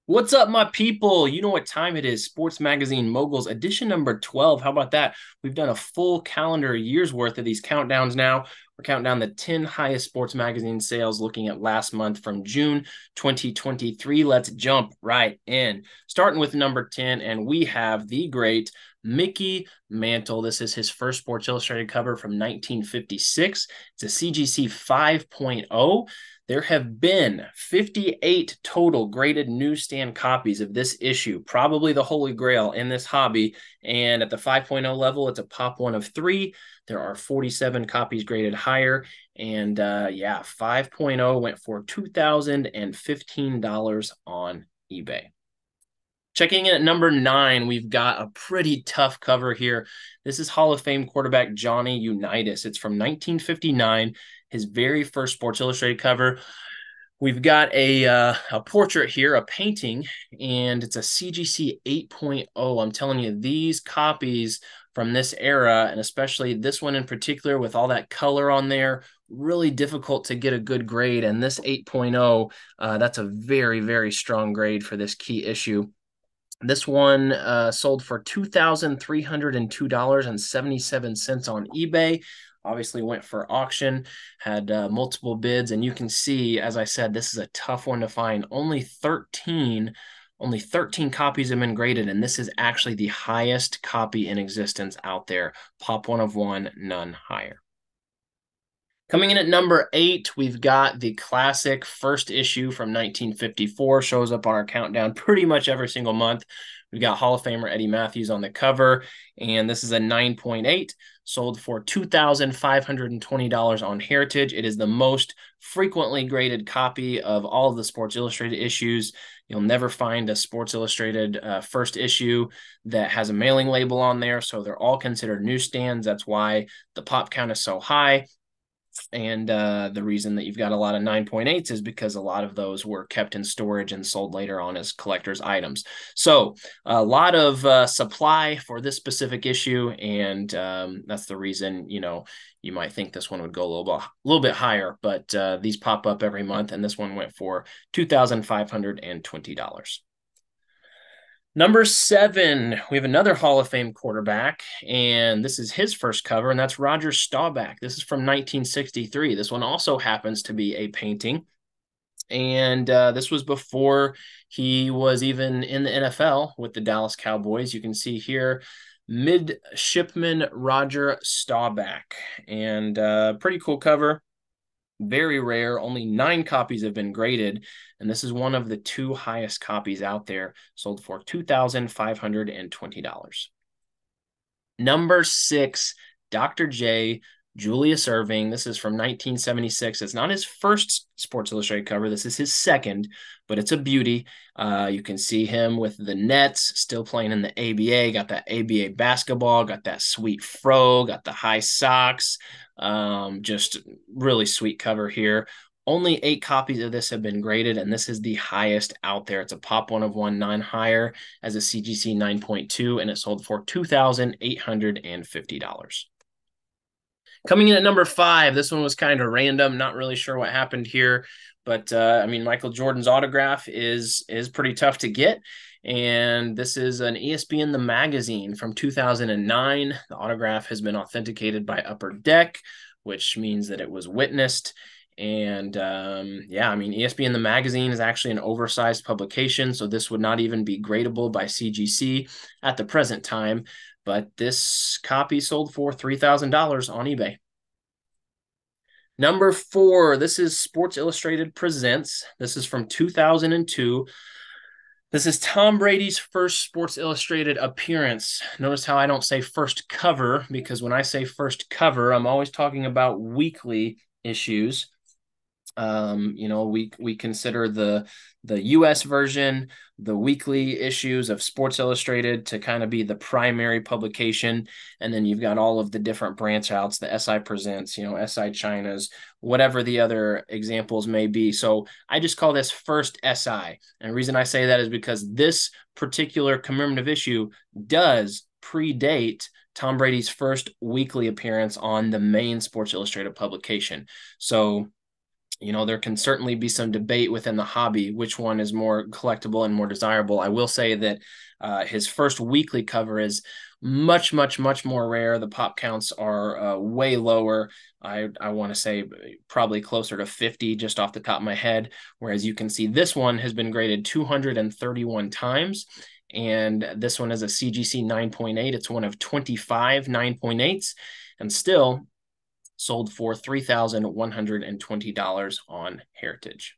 What's up, my people? You know what time it is. Sports Magazine Moguls, edition number 12. How about that? We've done a full calendar year's worth of these countdowns now. We're counting down the 10 highest sports magazine sales looking at last month from June 2023. Let's jump right in. Starting with number 10, and we have the great Mickey Mantle. This is his first Sports Illustrated cover from 1956. It's a CGC 5.0. There have been 58 total graded newsstand copies of this issue, probably the holy grail in this hobby. And at the 5.0 level, it's a pop one of three. There are 47 copies graded higher. And yeah, 5.0 went for $2,015 on eBay. Checking in at number 9, we've got a pretty tough cover here. This is Hall of Fame quarterback Johnny Unitas. It's from 1959, his very first Sports Illustrated cover. We've got a portrait here, a painting, and it's a CGC 8.0. I'm telling you, these copies from this era, and especially this one in particular with all that color on there, really difficult to get a good grade. And this 8.0, that's a very, very strong grade for this key issue. This one sold for $2,302.77 on eBay. Obviously went for auction, had multiple bids, and you can see, as I said, this is a tough one to find. Only 13 copies have been graded, and this is actually the highest copy in existence out there. Pop one of one, none higher. Coming in at number 8, we've got the classic first issue from 1954. Shows up on our countdown pretty much every single month. We've got Hall of Famer Eddie Mathews on the cover, and this is a 9.8, sold for $2,520 on Heritage. It is the most frequently graded copy of all of the Sports Illustrated issues. You'll never find a Sports Illustrated first issue that has a mailing label on there, so they're all considered newsstands. That's why the pop count is so high. And the reason that you've got a lot of 9.8s is because a lot of those were kept in storage and sold later on as collector's items. So a lot of supply for this specific issue, and that's the reason, you might think this one would go a little bit higher, but these pop up every month, and this one went for $2,520. Number 7, we have another Hall of Fame quarterback, and this is his first cover, and that's Roger Staubach. This is from 1963. This one also happens to be a painting, and this was before he was even in the NFL with the Dallas Cowboys. You can see here, Midshipman Roger Staubach, and pretty cool cover. Very rare. Only 9 copies have been graded, and this is one of the 2 highest copies out there, sold for $2,520. Number 6, Dr. J, Julius Erving. This is from 1976. It's not his first Sports Illustrated cover. This is his second, but it's a beauty. You can see him with the Nets, still playing in the ABA. Got that ABA basketball, got that sweet fro, got the high socks. Just really sweet cover here. Only 8 copies of this have been graded, and this is the highest out there. It's a pop one of one, 9 higher as a CGC 9.2, and it sold for $2,850. Coming in at number 5, this one was kind of random. Not really sure what happened here, but I mean, Michael Jordan's autograph is pretty tough to get. And this is an ESPN The Magazine from 2009. The autograph has been authenticated by Upper Deck, which means that it was witnessed. And yeah, I mean, ESPN The Magazine is actually an oversized publication, so this would not even be gradable by CGC at the present time. But this copy sold for $3,000 on eBay. Number 4, this is Sports Illustrated Presents. This is from 2002. This is Tom Brady's first Sports Illustrated appearance. Notice how I don't say first cover, because when I say first cover, I'm always talking about weekly issues. We consider the US version, the weekly issues of Sports Illustrated, to kind of be the primary publication, and then you've got all of the different branch outs, the SI Presents, SI China's, whatever the other examples may be. So I just call this first SI, and the reason I say that is because this particular commemorative issue does predate Tom Brady's first weekly appearance on the main Sports Illustrated publication. So there can certainly be some debate within the hobby which one is more collectible and more desirable. I will say that his first weekly cover is much, much, much more rare. The pop counts are way lower. I want to say probably closer to 50 just off the top of my head, whereas you can see this one has been graded 231 times. And this one is a CGC 9.8. It's one of 25 9.8s, and still sold for $3,120 on Heritage.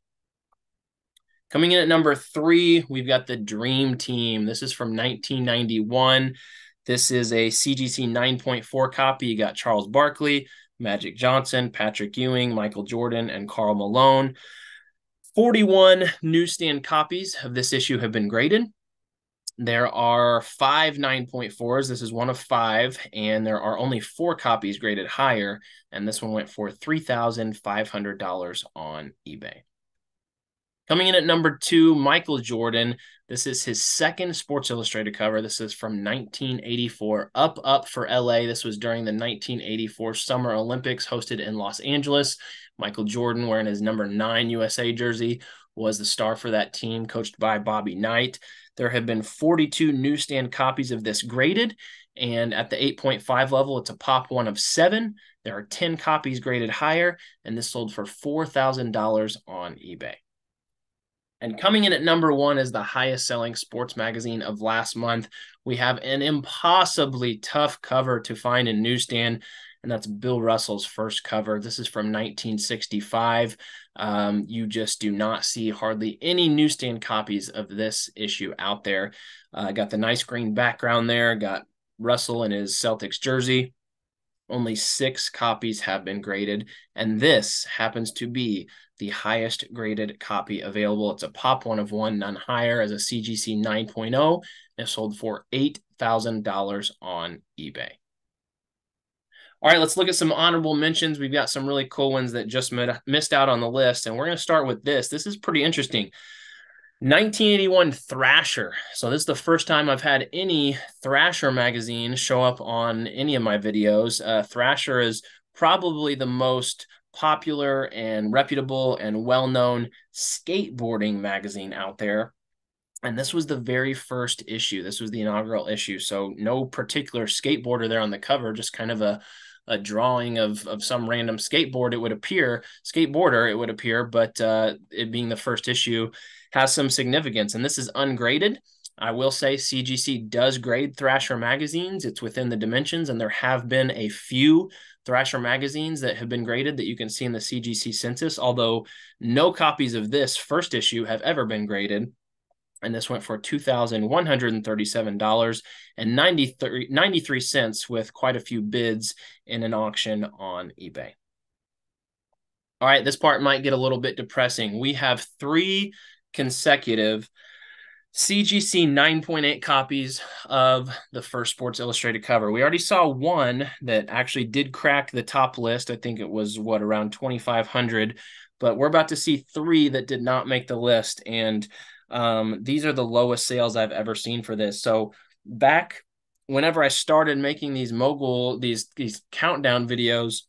Coming in at number 3, we've got the Dream Team. This is from 1991. This is a CGC 9.4 copy. You got Charles Barkley, Magic Johnson, Patrick Ewing, Michael Jordan, and Karl Malone. 41 newsstand copies of this issue have been graded. There are 5 9.4s. This is one of 5, and there are only 4 copies graded higher, and this one went for $3,500 on eBay. Coming in at number 2, Michael Jordan. This is his second Sports Illustrated cover. This is from 1984, Up for LA. This was during the 1984 Summer Olympics hosted in Los Angeles. Michael Jordan, wearing his number 9 USA jersey, was the star for that team, coached by Bobby Knight. There have been 42 newsstand copies of this graded, and at the 8.5 level, it's a pop one of 7. There are 10 copies graded higher, and this sold for $4,000 on eBay. And coming in at number 1 is the highest selling sports magazine of last month. We have an impossibly tough cover to find in newsstand, and that's Bill Russell's first cover. This is from 1965. You just do not see hardly any newsstand copies of this issue out there. Got the nice green background there, got Russell in his Celtics jersey. Only 6 copies have been graded, and this happens to be the highest graded copy available. It's a pop one of 1, none higher, as a CGC 9.0, and it sold for $8,000 on eBay. All right, let's look at some honorable mentions. We've got some really cool ones that just missed out on the list, and we're going to start with this. This is pretty interesting. 1981 Thrasher. So this is the first time I've had any Thrasher magazine show up on any of my videos. Thrasher is probably the most popular and reputable and well-known skateboarding magazine out there. And this was the very first issue. This was the inaugural issue. So no particular skateboarder there on the cover, just kind of a drawing of some random skateboarder, it would appear, but it being the first issue has some significance. And this is ungraded. I will say CGC does grade Thrasher magazines. It's within the dimensions, and there have been a few Thrasher magazines that have been graded that you can see in the CGC census, although no copies of this first issue have ever been graded. And this went for $2,137.93 with quite a few bids in an auction on eBay. All right, this part might get a little bit depressing. We have 3 consecutive CGC 9.8 copies of the first Sports Illustrated cover. We already saw one that actually did crack the top list. I think it was, around 2,500. But we're about to see 3 that did not make the list. And these are the lowest sales I've ever seen for this. So back whenever I started making these these countdown videos,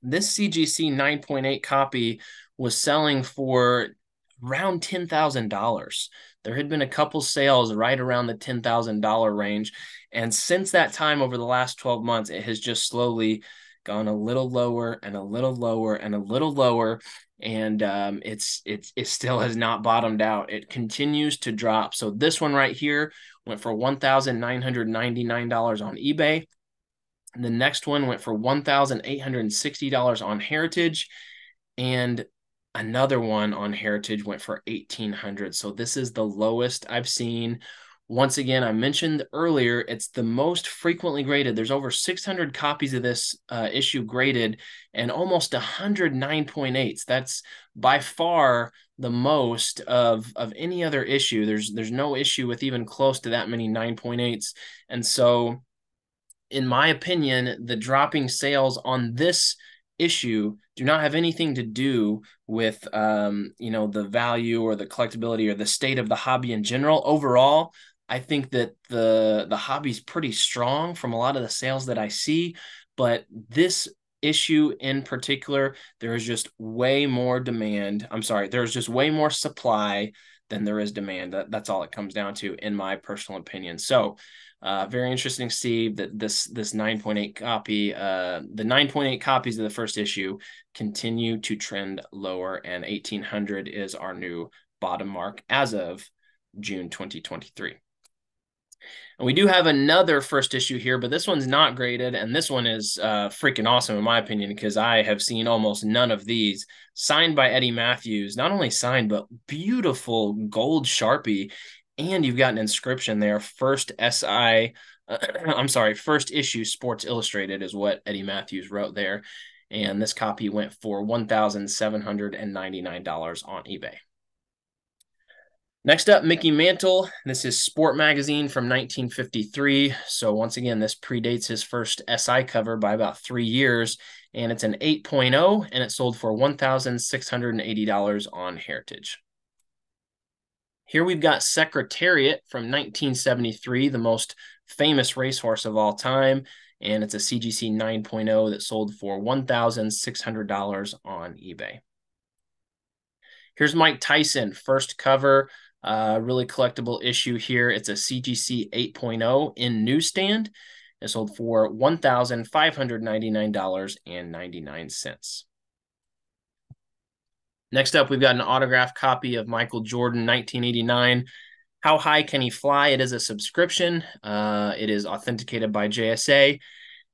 this CGC 9.8 copy was selling for around $10,000. There had been a couple sales right around the $10,000 range. And since that time, over the last 12 months, it has just slowly gone a little lower and a little lower and a little lower. And it still has not bottomed out. It continues to drop. So this one right here went for $1,999 on eBay. The next one went for $1,860 on Heritage. And another one on Heritage went for $1,800. So this is the lowest I've seen. Once again, I mentioned earlier, it's the most frequently graded. There's over 600 copies of this issue graded and almost 100 9.8s. That's by far the most of any other issue. There's no issue with even close to that many 9.8s. And so, in my opinion, the dropping sales on this issue do not have anything to do with the value or the collectability or the state of the hobby in general. Overall, I think that the hobby's pretty strong from a lot of the sales that I see, but this issue in particular, there is just way more demand. I'm sorry, there's just way more supply than there is demand. That's all it comes down to, in my personal opinion. So very interesting to see that this 9.8 copy, the 9.8 copies of the first issue continue to trend lower, and 1,800 is our new bottom mark as of June 2023. And we do have another first issue here, but this one's not graded, and this one is freaking awesome in my opinion, because I have seen almost none of these. Signed by Eddie Mathews, not only signed, but beautiful gold Sharpie, and you've got an inscription there, first issue Sports Illustrated is what Eddie Mathews wrote there, and this copy went for $1,799 on eBay. Next up, Mickey Mantle. This is Sport Magazine from 1953. So once again, this predates his first SI cover by about 3 years, and it's an 8.0, and it sold for $1,680 on Heritage. Here we've got Secretariat from 1973, the most famous racehorse of all time, and it's a CGC 9.0 that sold for $1,600 on eBay. Here's Mike Tyson, first cover, really collectible issue here. It's a CGC 8.0 in newsstand. It sold for $1,599.99. Next up, we've got an autographed copy of Michael Jordan, 1989. How High Can He Fly? It is a subscription. It is authenticated by JSA, and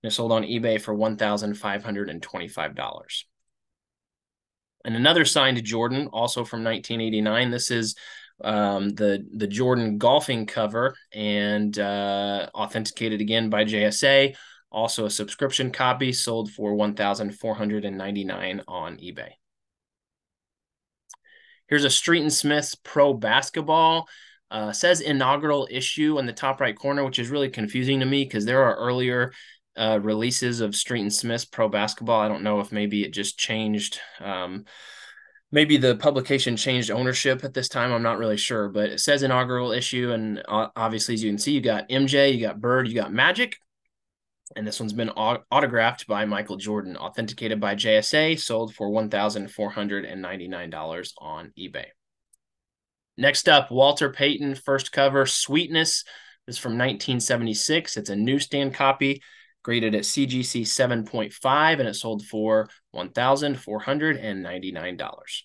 it's sold on eBay for $1,525. And another signed Jordan, also from 1989. This is the Jordan golfing cover, and authenticated again by JSA. Also a subscription copy, sold for $1,499 on eBay. Here's a Street and Smith's Pro Basketball. Says inaugural issue in the top right corner, which is really confusing to me because there are earlier releases of Street and Smith's Pro Basketball. I don't know if maybe it just changed. Maybe the publication changed ownership at this time. I'm not really sure, but it says inaugural issue. And obviously, as you can see, you got MJ, you got Bird, you got Magic. And this one's been autographed by Michael Jordan, authenticated by JSA, sold for $1,499 on eBay. Next up, Walter Payton, first cover, Sweetness. This is from 1976. It's a newsstand copy, graded at CGC 7.5, and it sold for $1,499.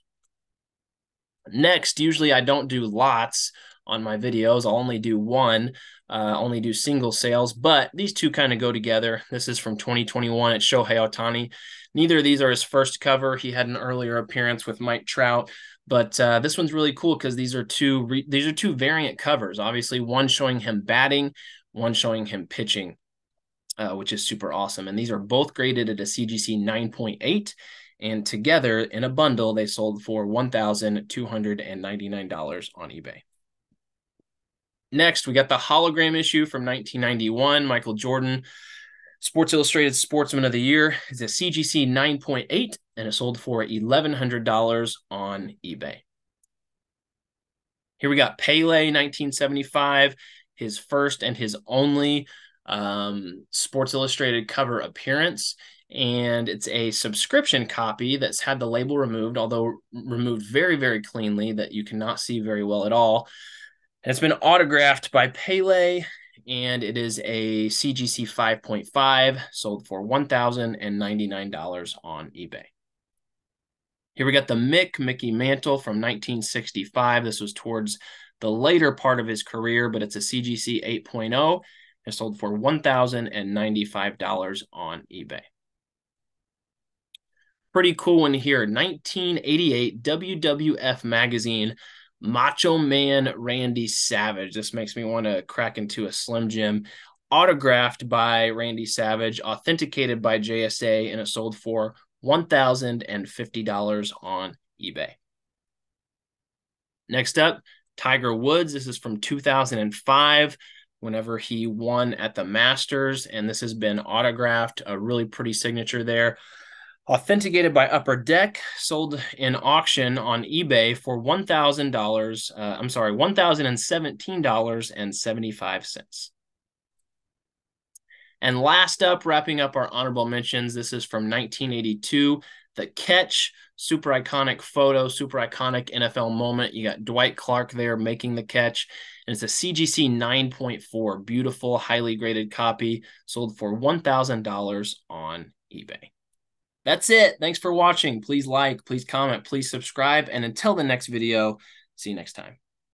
Next, usually I don't do lots on my videos. I'll only do one, only do single sales, but these two kind of go together. This is from 2021. It's Shohei Ohtani. Neither of these are his first cover. He had an earlier appearance with Mike Trout, but this one's really cool because these are two variant covers. Obviously, one showing him batting, one showing him pitching, which is super awesome. And these are both graded at a CGC 9.8, and together in a bundle, they sold for $1,299 on eBay. Next, we got the hologram issue from 1991, Michael Jordan, Sports Illustrated Sportsman of the Year. It's a CGC 9.8, and it sold for $1,100 on eBay. Here we got Pele, 1975, his first and his only Sports Illustrated cover appearance, and it's a subscription copy that's had the label removed, although removed very, very cleanly, that you cannot see very well at all. And it's been autographed by Pele, and it is a CGC 5.5, sold for $1,099 on eBay. Here we got the Mickey Mantle from 1965. This was towards the later part of his career, but it's a CGC 8.0. It sold for $1,095 on eBay. Pretty cool one here. 1988 WWF magazine, Macho Man Randy Savage. This makes me want to crack into a Slim Jim. Autographed by Randy Savage, authenticated by JSA, and it sold for $1,050 on eBay. Next up, Tiger Woods. This is from 2005, whenever he won at the Masters, and this has been autographed, a really pretty signature there. Authenticated by Upper Deck, sold in auction on eBay for $1,017.75. And last up, wrapping up our honorable mentions, this is from 1982, The Catch, super iconic photo, super iconic NFL moment. You got Dwight Clark there making the catch. And it's a CGC 9.4, beautiful, highly graded copy, sold for $1,000 on eBay. That's it. Thanks for watching. Please like, please comment, please subscribe. And until the next video, see you next time.